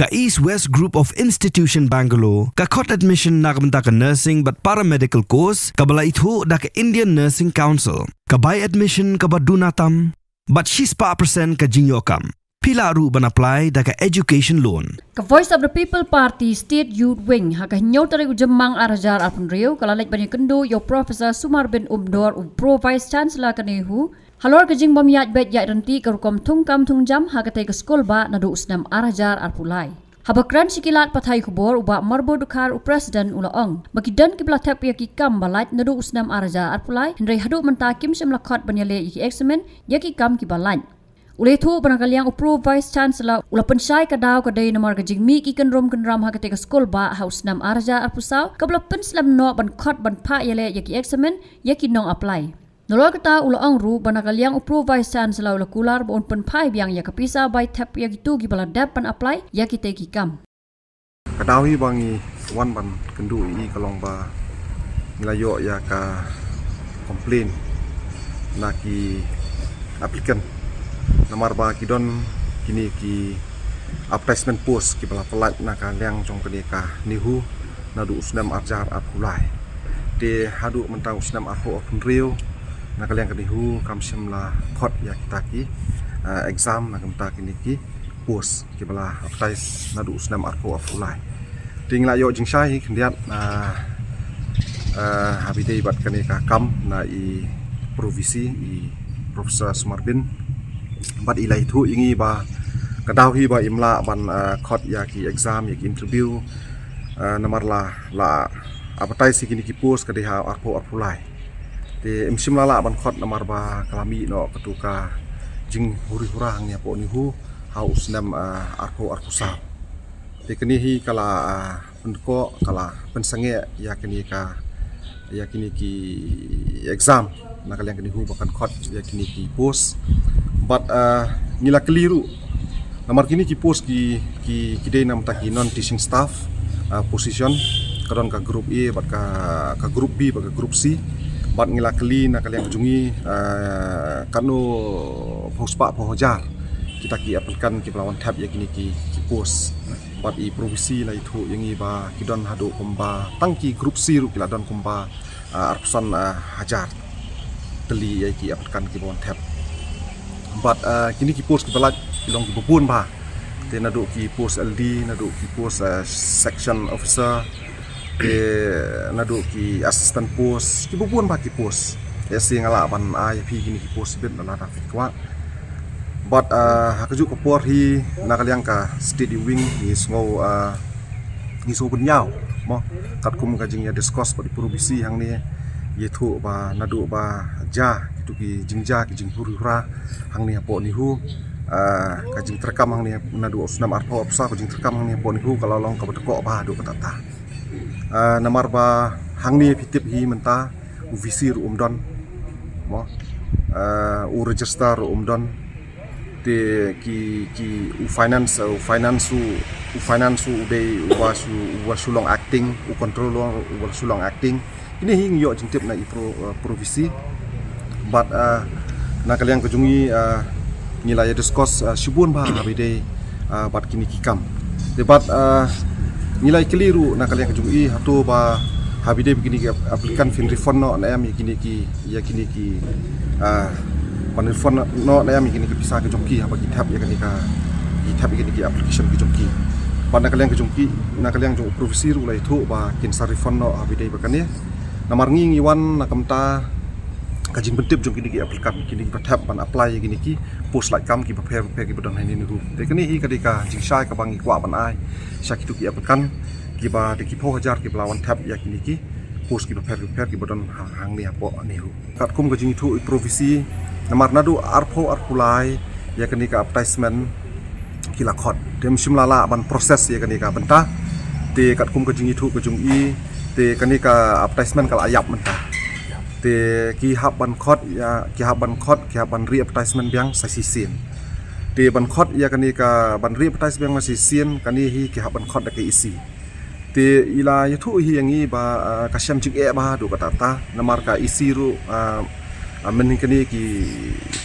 Ka East West Group of Institution Bangalore, ka khot admission na kamta ka nursing but paramedical course, ka bala itho da ka Indian Nursing Council, ka buy admission ka badunatam, but she's pa percent ka jinyokam. Pila ru ban apply da ka education loan. Ka Voice of the People Party State Youth Wing haka hinyaw tarig ujamang arajar apun rio kalalait banyak kendo yo Professor Sumar bin Umdor Pro Vice Chancellor kanehu halor kajing bamyat bet yat ranti karukom tungkam tungjam haka tay ka skol ba na do usnam arajar arpulay. Habakran sikilat patay kubor uba marbo dukar u President ulaong. Makidan kibla tap yaki kam balat na do usnam arajar arpulay hendray hadu mentakim semlakot banyale yaki examen yaki kam kibalan. Ulay tu panangkaliang upro Vice Chancellor ula pensay kadaw kaday na marga jigmi ikan rom kenram hagate ka skol ba haus nam arja arpusaw kabla penslam no ban khot ban pa yale yaki examen yaki nong apply. Nolol kata ula angru panangkaliang upro Vice Chancellor ula kular bon penpai biang yakapisa by tap yaki tu gibala dap pan apply yaki te kikam. Kadawi bangi wan ban kendu i kalong ba nilayo ya ka complain na ki applicant namar ba kidon kini ki placement post ki bala pelat na ka liang jong kini ka nihu na du usnam arjar apulai de hadu mentang usnam arho apun rio na ka liang ka nihu kam simla khot ya kita ki exam na kamta kini ki post ki bala apply na du usnam arho apulai tingla yo jing sai kendiat habide bat kini ka kam na i provisi i Profesor Sumar bin bat ilai thu ingi ba kadaw hi ba imla ban khot ya ki exam ya ki interview namar la apatai si kini ki post ka deha arpo arpulai te imsimla la ban khot namar ba kalami no ketuka jing huri hurang ni apo ni hu haus nam arpo arpusa te kini hi kala penko kala pensange ya kini ki exam na kalian kini hu bakan khot ya kini ki post but nila keliru namar kini ki post ki day nam taki non teaching staff position kadon ka group A bat ka group B bat ka group C bat ngila keli na kalian jungi kanu post pa pohojar kita ki applicant ki pelawan tab ya kini ki post bat i provisi la itu yangi ba kidon hadu komba tangki group C ru kila don komba arpusan hajar teli ya ki applicant ki pelawan tab but kini ki post ki balat ilong ki bubun ba te nadu ki post LD nadu ki post section officer te nadu ki assistant post ki bubun ba ki post ya singala ban IP kini ki post bit na traffic kwa but hakaju ko por hi nakaliang ka steady wing ni sngo bunyaw mo kat kum ka jing ya discuss pa di provisi hang ni yethu ba nadu ba ja itu ki jingja ki jing hura hang ni apo ni hu ka jing terekam hang ni nadu usnam arpo apsa ka jing terekam hang ni apo ni hu kalau long ka beteko ba do katata namar ba hang ni pitip hi menta u visir umdon mo u register umdon te ki u finance de wasu long acting u control wasu long acting ini hing yo jintip na provisi but na kalian kejungi nilai discuss shibun ba habide bat kini kikam debat nilai keliru na kalian kejungi hatu ba habide begini applicant fin refund no na am kini ki pan refund no na am kini ki bisa kejongki apa kitab ya kini ki application kejongki pada kalian kejongki na kalian jong provisi ru lai thu ba kin sa refund no habide bakane namar ngi iwan na kamta kajing bentip jong kini ki applicant kini ki tap ban apply kini ki post like kam ki prepare ki badon hani ni ru te kini hi kadika jing sai ka bangi kwa ban ai syak tu ki applicant ki ba de ki pho hajar ki lawan tap ya kini ki post ki prepare ki badon hang ni apo ni ru kat kum ka jing thu provisi namar nadu arpo arpulai ya kini ka advertisement ki la khot dem simlala ban proses ya kini ka benta te kat kum ka jing thu ka jung i te kini ka advertisement kal ayap menta te ki hab ban khot ri advertisement biang sasisin te ban khot ya kani ka ban ri advertisement sasisin kani hi ki hab ban khot da ke isi te ila yathu hi yangi ba kasyam jing e ba do katata namar ka isi ru men kani ki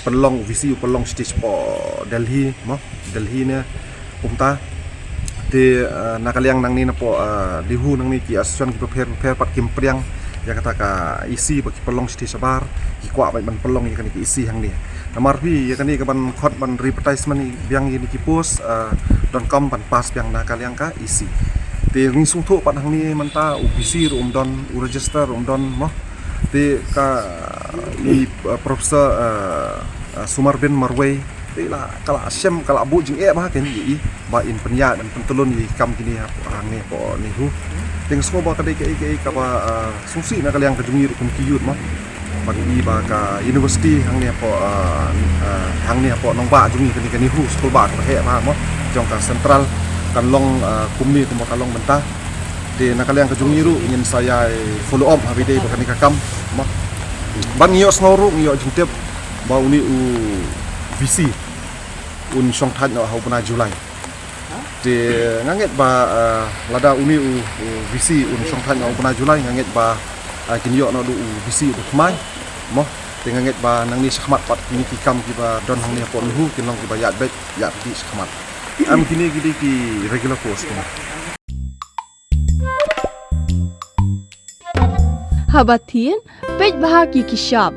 pelong visi pelong stage po Delhi ne umta Di nakaliang nang ni na po lihu nang ni ki asyon ki prepare pat kim priang ya kata ka isi bagi pelong sti sabar ki kwa ban pelong ya kan ki isi hang ni namar pi ya kan ni ka ban khot ban advertisement ni biang ni ki post .com ban pas biang nakaliang ka isi ti ngi sung tho pat hang ni man ta upisi don register don mo ti ka i professor Sumar bin Marway la kala asyam kala bu jing bah kan yi ba in penya dan pentulun yi kam kini orang ni po ni hu ting semua ba kadai ke ka ba sungsi na kaliang kejungi kum kiyut mah bagi yi ba ka university hang ni po hang ni po nong ba jungi kani hu school ba ka he ma mo jong ka central kan long kum ni kum ka long mentah de na kaliang kejungi ru ingin saya follow up everyday ba kani ka kam mah ban ngio snoru ngio jungtep ba uni u visi un song than no hau puna Julai de nganget ba lada uni u visi un song than no puna Julai nganget ba kinyo no du visi du mai mo de nganget ba nang ni sakhmat pat kini ki kam ki ba don hang ni pon hu kin long ki ba yat bet yat di sakhmat am kini gidi ki regular course kini Habatin pej bahagi ki shop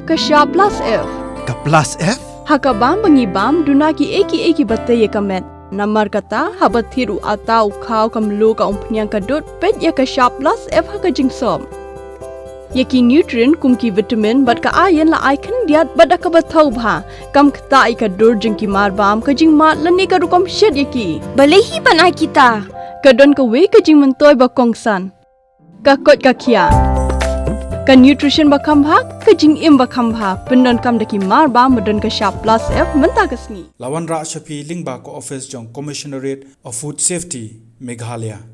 plus F Ka plus F Hakabam bangibam dunaki eki batay kamet. Namar kata habathiru atau kau kamlu ka umpnyang kadut pet ya ka shop plus F haka jingsom. Yaki nutrient kumki vitamin bat ka iron la icon diat bat ka bathau bha kam kata ka dur jingki marbam ka jing mat lani ka rukom shed yaki. Balehi banai kita. Kadon ka we ka jing mentoy ba kongsan. Ka kot ka kia. Ka nutrition bakam bha ka jing im bakam bha pendon kam daki mar ba modon ka shop plus F menta kasni Lawan Ra Shafi Lingba ko office jong Commissionerate of Food Safety Meghalaya